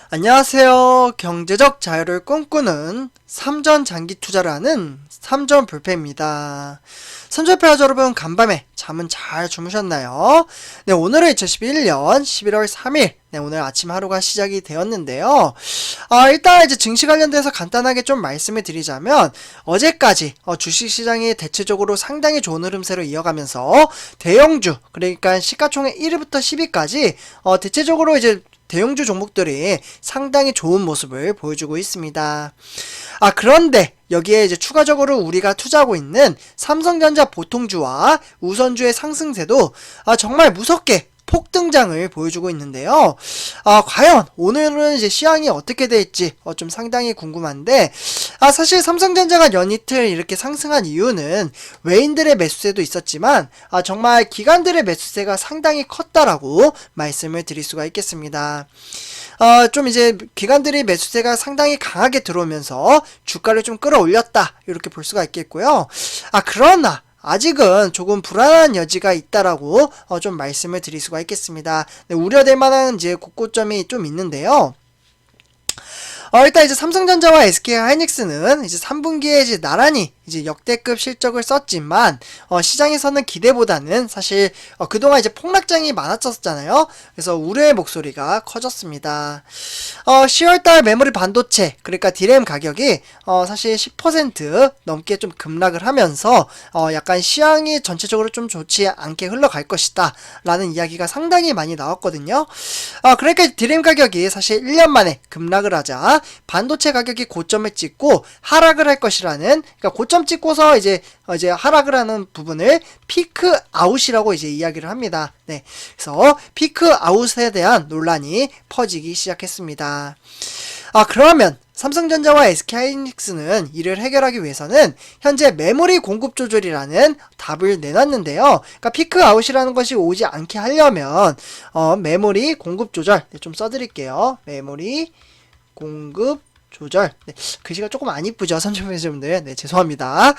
안녕하세요. 경제적 자유를 꿈꾸는 삼전 장기 투자를 하는 삼전 불패입니다. 선전패 여러분, 간밤에 잠은 잘 주무셨나요? 네, 오늘은 2011년 11월 3일, 오늘 아침 하루가 시작이 되었는데요. 일단 이제 증시 관련돼서 간단하게 좀 말씀을 드리자면, 어제까지 주식시장이 대체적으로 상당히 좋은 흐름세로 이어가면서 대형주, 그러니까 시가총액 1위부터 10위까지 대체적으로 이제 대형주 종목들이 상당히 좋은 모습을 보여주고 있습니다. 그런데 여기에 이제 추가적으로 우리가 투자하고 있는 삼성전자 보통주와 우선주의 상승세도 정말 무섭게 폭등장을 보여주고 있는데요. 과연 오늘은 이제 시황이 어떻게 될지 좀 상당히 궁금한데, 사실 삼성전자가 연이틀 이렇게 상승한 이유는 외인들의 매수세도 있었지만 정말 기관들의 매수세가 상당히 컸다라고 말씀을 드릴 수가 있겠습니다. 좀 이제 기관들이 매수세가 상당히 강하게 들어오면서 주가를 좀 끌어올렸다, 이렇게 볼 수가 있겠고요. 그러나 아직은 조금 불안한 여지가 있다라고 좀 말씀을 드릴 수가 있겠습니다. 네, 우려될 만한 이제 곳곳점이 좀 있는데요. 일단 이제 삼성전자와 SK하이닉스는 이제 3분기에 이제 나란히 이제 역대급 실적을 썼지만 시장에서는 기대보다는 사실 그동안 이제 폭락장이 많았었잖아요. 그래서 우려의 목소리가 커졌습니다. 10월달 메모리 반도체, 그러니까 DRAM 가격이 사실 10% 넘게 좀 급락을 하면서 약간 시황이 전체적으로 좀 좋지 않게 흘러갈 것이다 라는 이야기가 상당히 많이 나왔거든요. 그러니까 DRAM 가격이 사실 1년 만에 급락을 하자 반도체 가격이 고점을 찍고 하락을 할 것이라는, 그러니까 고점 찍고서 이제 하락을 하는 부분을 피크 아웃이라고 이제 이야기를 합니다. 네. 그래서 피크 아웃에 대한 논란이 퍼지기 시작했습니다. 그러면 삼성전자와 SK하이닉스는 이를 해결하기 위해서는 현재 메모리 공급 조절이라는 답을 내놨는데요. 그러니까 피크 아웃이라는 것이 오지 않게 하려면 메모리 공급 조절, 좀 써드릴게요. 메모리 공급 조절. 네, 글씨가 조금 안 이쁘죠, 선생님들. 네, 죄송합니다.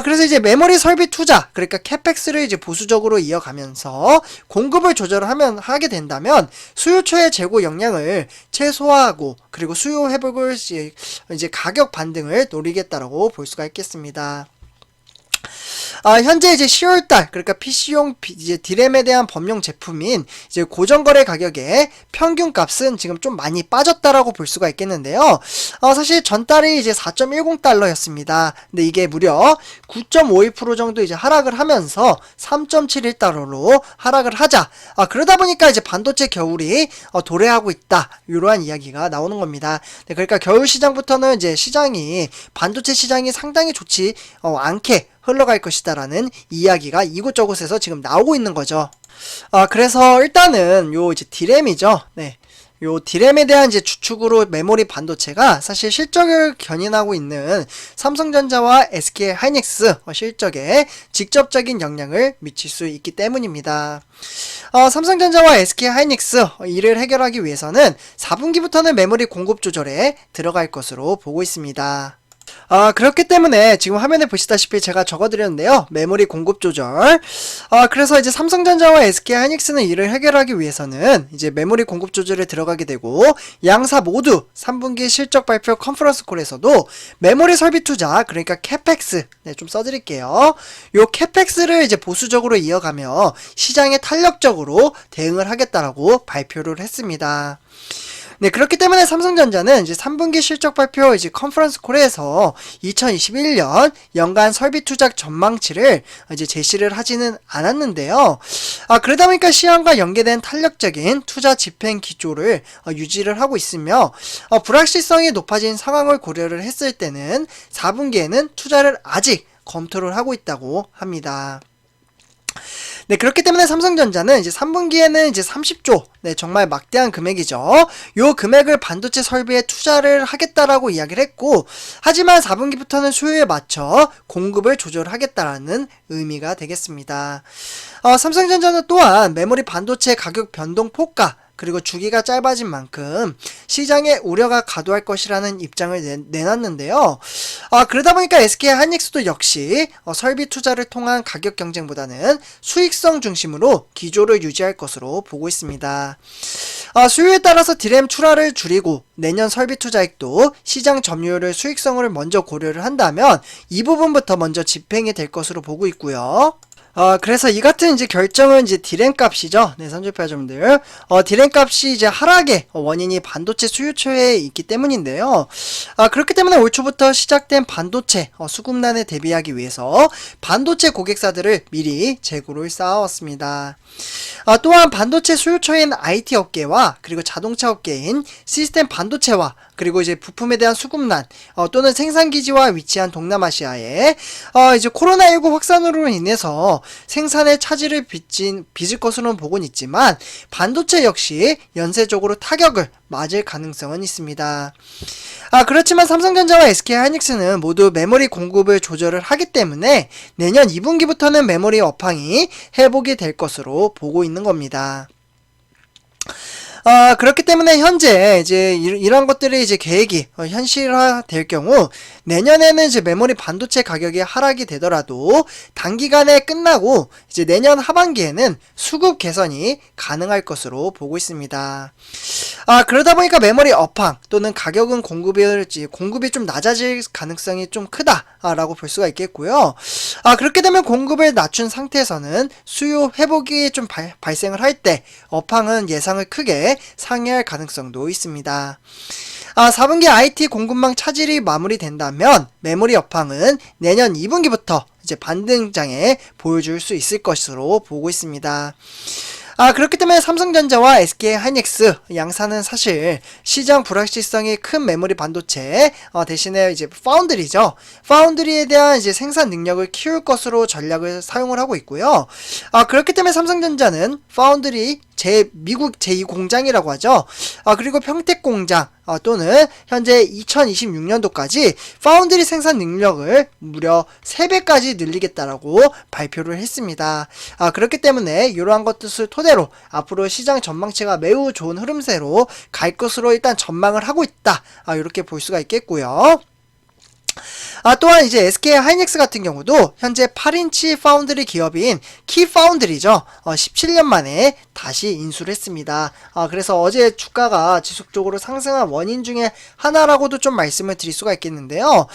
그래서 이제 메모리 설비 투자, 그러니까 캐펙스를 이제 보수적으로 이어가면서 공급을 하게 된다면 수요처의 재고 역량을 최소화하고, 그리고 수요 회복을 이제 가격 반등을 노리겠다라고 볼 수가 있겠습니다. 현재 이제 10월달, 그러니까 PC용 이제 DRAM에 대한 범용 제품인 이제 고정거래 가격의 평균 값은 지금 좀 많이 빠졌다라고 볼 수가 있겠는데요. 사실 전달이 이제 4.10달러였습니다. 근데 이게 무려 9.51% 정도 이제 하락을 하면서 3.71달러로 하락을 하자. 그러다 보니까 이제 반도체 겨울이 도래하고 있다, 이러한 이야기가 나오는 겁니다. 네, 그러니까 겨울 시장부터는 이제 반도체 시장이 상당히 좋지 않게 흘러갈 것이다라는 이야기가 이곳저곳에서 지금 나오고 있는 거죠. 그래서 일단은 요 이제 DRAM이죠. 네. 요 DRAM에 대한 이제 주축으로 메모리 반도체가 사실 실적을 견인하고 있는 삼성전자와 SK하이닉스 실적에 직접적인 영향을 미칠 수 있기 때문입니다. 삼성전자와 SK하이닉스 이를 해결하기 위해서는 4분기부터는 메모리 공급 조절에 들어갈 것으로 보고 있습니다. 그렇기 때문에 지금 화면에 보시다시피 제가 적어드렸는데요. 메모리 공급 조절. 그래서 이제 삼성전자와 SK하이닉스는 이를 해결하기 위해서는 이제 메모리 공급 조절에 들어가게 되고, 양사 모두 3분기 실적 발표 컨퍼런스 콜에서도 메모리 설비 투자, 그러니까 캐펙스, 좀 써드릴게요. 요 캐펙스를 이제 보수적으로 이어가며 시장에 탄력적으로 대응을 하겠다라고 발표를 했습니다. 네, 그렇기 때문에 삼성전자는 이제 3분기 실적 발표 이제 컨퍼런스 콜에서 2021년 연간 설비 투자 전망치를 이제 제시를 하지는 않았는데요. 그러다 보니까 시황과 연계된 탄력적인 투자 집행 기조를 유지를 하고 있으며, 불확실성이 높아진 상황을 고려를 했을 때는 4분기에는 투자를 아직 검토를 하고 있다고 합니다. 네, 그렇기 때문에 삼성전자는 이제 3분기에는 이제 30조, 정말 막대한 금액이죠. 요 금액을 반도체 설비에 투자를 하겠다라고 이야기를 했고, 하지만 4분기부터는 수요에 맞춰 공급을 조절하겠다라는 의미가 되겠습니다. 삼성전자는 또한 메모리 반도체 가격 변동 폭과 그리고 주기가 짧아진 만큼 시장에 우려가 과도할 것이라는 입장을 내놨는데요. 그러다 보니까 SK 하이닉스도 역시 설비 투자를 통한 가격 경쟁보다는 수익성 중심으로 기조를 유지할 것으로 보고 있습니다. 수요에 따라서 디램 출하를 줄이고 내년 설비 투자액도 시장 점유율을 수익성을 먼저 고려를 한다면 이 부분부터 먼저 집행이 될 것으로 보고 있고요. 그래서 이 같은 이제 결정은 이제 디램 값이죠. 네, 선조파점들. 디램 값이 이제 하락의 원인이 반도체 수요처에 있기 때문인데요. 그렇기 때문에 올 초부터 시작된 반도체 수급난에 대비하기 위해서 반도체 고객사들을 미리 재고를 쌓아왔습니다. 또한 반도체 수요처인 IT 업계와 그리고 자동차 업계인 시스템 반도체와 그리고 이제 부품에 대한 수급난 또는 생산기지와 위치한 동남아시아에 이제 코로나19 확산으로 인해서 생산의 차질을 빚을 것으로는 보고는 있지만 반도체 역시 연쇄적으로 타격을 맞을 가능성은 있습니다. 그렇지만 삼성전자와 SK하이닉스는 모두 메모리 공급을 조절을 하기 때문에 내년 2분기부터는 메모리 업황이 회복이 될 것으로 보고 있는 겁니다. 그렇기 때문에 현재 이제 이런 것들이 이제 계획이 현실화 될 경우 내년에는 이제 메모리 반도체 가격이 하락이 되더라도 단기간에 끝나고 이제 내년 하반기에는 수급 개선이 가능할 것으로 보고 있습니다. 그러다 보니까 메모리 업황 또는 가격은 공급이 좀 낮아질 가능성이 좀 크다라고 볼 수가 있겠고요. 그렇게 되면 공급을 낮춘 상태에서는 수요 회복이 좀 발생을 할 때 업황은 예상을 크게 상회할 가능성도 있습니다. 4분기 IT 공급망 차질이 마무리된다면 메모리 업황은 내년 2분기부터 이제 반등장에 보여줄 수 있을 것으로 보고 있습니다. 그렇기 때문에 삼성전자와 SK하이닉스 양사는 사실 시장 불확실성이 큰 메모리 반도체 대신에 이제 파운드리죠. 파운드리에 대한 이제 생산 능력을 키울 것으로 전략을 사용을 하고 있고요. 그렇기 때문에 삼성전자는 파운드리 미국 제2공장이라고 하죠. 그리고 평택 공장 또는 현재 2026년도까지 파운드리 생산 능력을 무려 3배까지 늘리겠다라고 발표를 했습니다. 그렇기 때문에 이러한 것들을 토대로 앞으로 시장 전망치가 매우 좋은 흐름세로 갈 것으로 일단 전망을 하고 있다. 이렇게 볼 수가 있겠고요. 또한 이제 SK하이닉스 같은 경우도 현재 8인치 파운드리 기업인 키파운드리죠. 17년 만에 다시 인수를 했습니다. 그래서 어제 주가가 지속적으로 상승한 원인 중에 하나라고도 좀 말씀을 드릴 수가 있겠는데요.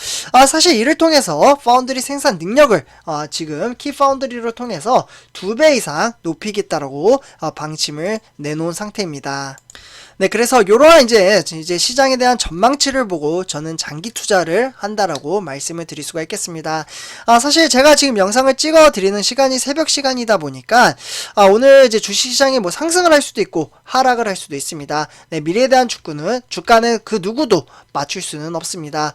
사실 이를 통해서 파운드리 생산 능력을 지금 키파운드리를 통해서 2배 이상 높이겠다라고 방침을 내놓은 상태입니다. 네, 그래서 이러한 이제 시장에 대한 전망치를 보고 저는 장기 투자를 한다라고 말씀을 드릴 수가 있겠습니다. 사실 제가 지금 영상을 찍어 드리는 시간이 새벽 시간이다 보니까 오늘 이제 주식시장이 뭐 상승을 할 수도 있고 하락을 할 수도 있습니다. 네, 미래에 대한 주가는 그 누구도 맞출 수는 없습니다.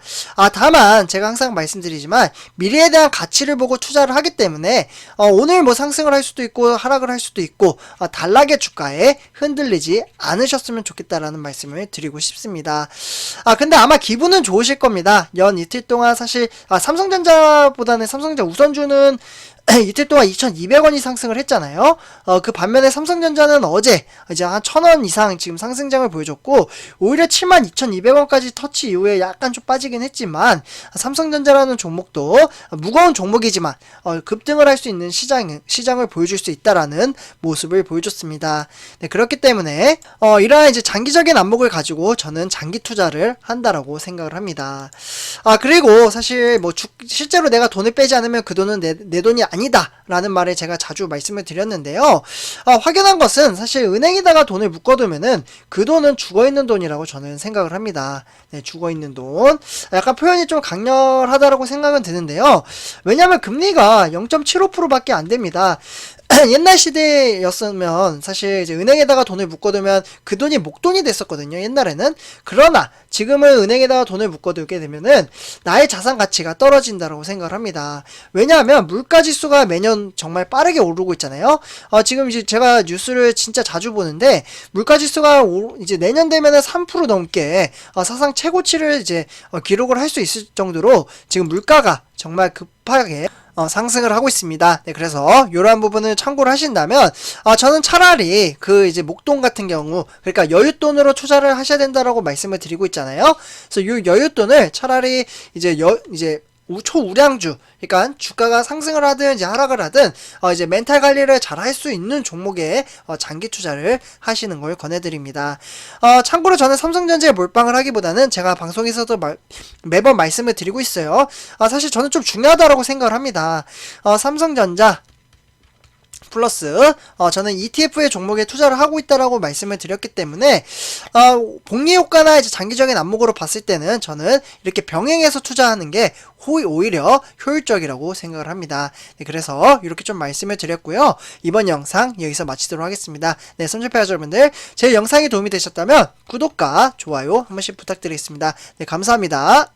다만 제가 항상 말씀드리지만 미래에 대한 가치를 보고 투자를 하기 때문에 오늘 뭐 상승을 할 수도 있고 하락을 할 수도 있고 단락의 주가에 흔들리지 않으셨으면 좋겠다라는 말씀을 드리고 싶습니다. 근데 아마 기분은 좋으실 겁니다. 연 이틀 동안 사실 삼성전자보다는 삼성전자 우선주는 이틀 동안 2,200원이 상승을 했잖아요. 그 반면에 삼성전자는 어제 이제 한 1,000원 이상 지금 상승장을 보여줬고 오히려 72,200원까지 터치 이후에 약간 좀 빠지긴 했지만 삼성전자라는 종목도 무거운 종목이지만 급등을 할 수 있는 시장을 보여줄 수 있다라는 모습을 보여줬습니다. 네, 그렇기 때문에 이러한 이제 장기적인 안목을 가지고 저는 장기 투자를 한다라고 생각을 합니다. 그리고 사실 뭐 실제로 내가 돈을 빼지 않으면 그 돈은 내 돈이 아니다 라는 말을 제가 자주 말씀을 드렸는데요. 확연한 것은 사실 은행에다가 돈을 묶어두면은 그 돈은 죽어있는 돈이라고 저는 생각을 합니다. 네, 죽어있는 돈. 약간 표현이 좀 강렬하다라고 생각은 드는데요. 왜냐하면 금리가 0.75%밖에 안 됩니다. 옛날 시대였으면 사실 이제 은행에다가 돈을 묶어두면 그 돈이 목돈이 됐었거든요. 옛날에는. 그러나 지금은 은행에다가 돈을 묶어두게 되면은 나의 자산 가치가 떨어진다고 생각을 합니다. 왜냐하면 물가지수가 매년 정말 빠르게 오르고 있잖아요. 지금 이제 제가 뉴스를 진짜 자주 보는데 물가지수가 이제 내년 되면은 3% 넘게 사상 최고치를 이제 기록을 할 수 있을 정도로 지금 물가가 정말 급하게 상승을 하고 있습니다. 네, 그래서 이러한 부분을 참고를 하신다면 저는 차라리 그 이제 목돈 같은 경우, 그러니까 여윳돈으로 투자를 하셔야 된다라고 말씀을 드리고 있잖아요. 그래서 이 여윳돈을 차라리 이제 초우량주, 그러니까 주가가 상승을 하든 이제 하락을 하든 이제 멘탈 관리를 잘 할 수 있는 종목에 장기 투자를 하시는 걸 권해드립니다. 참고로 저는 삼성전자에 몰빵을 하기보다는 제가 방송에서도 매번 말씀을 드리고 있어요. 사실 저는 좀 중요하다라고 생각을 합니다. 삼성전자 플러스 저는 ETF의 종목에 투자를 하고 있다라고 말씀을 드렸기 때문에 복리 효과나 이제 장기적인 안목으로 봤을 때는 저는 이렇게 병행해서 투자하는 게 오히려 효율적이라고 생각을 합니다. 네, 그래서 이렇게 좀 말씀을 드렸고요. 이번 영상 여기서 마치도록 하겠습니다. 네, 선조패자 여러분들, 제 영상이 도움이 되셨다면 구독과 좋아요 한 번씩 부탁드리겠습니다. 네, 감사합니다.